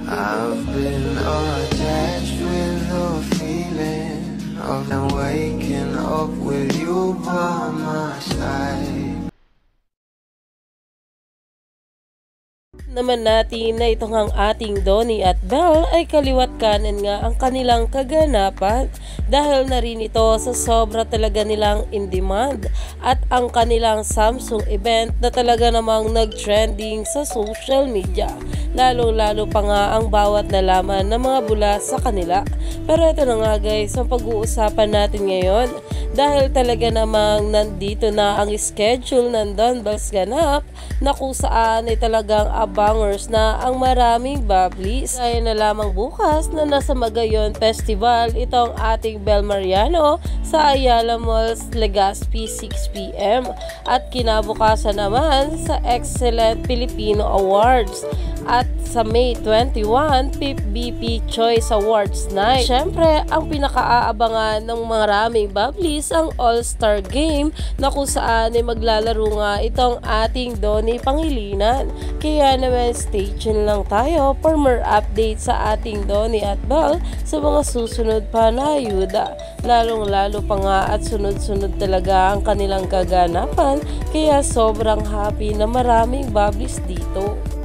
I've been attached with the feeling of waking up with you by my side. Naman natin na itong ang ating Donnie at Belle ay kaliwat kanan nga ang kanilang kaganapan dahil na rin ito sa sobra talaga nilang in demand at ang kanilang Samsung event na talaga namang nag-trending sa social media. Lalo-lalo pa nga ang bawat nalaman ng mga bula sa kanila. Pero ito na nga guys, ang pag-uusapan natin ngayon dahil talaga namang nandito na ang schedule ng Don Belle's ganap na kung saan ay talagang abangers na ang maraming bubblies. Kaya na lamang bukas na nasa Magayon Festival itong ating Belle Mariano sa Ayala Malls, Legazpi 6 PM at kinabukasan naman sa Excellent Filipino Awards at sa May 21, BP Choice Awards Night. Siyempre, ang pinakaaabangan ng maraming bubblies ang All-Star Game na kung saan ay maglalaro nga itong ating Donnie Pangilinan. Kaya naman stay tuned lang tayo for more updates sa ating Donnie at Belle sa mga susunod pa na ayuda. Lalong-lalo pa nga at sunod-sunod talaga ang kanilang kaganapan kaya sobrang happy na maraming bubblies dito.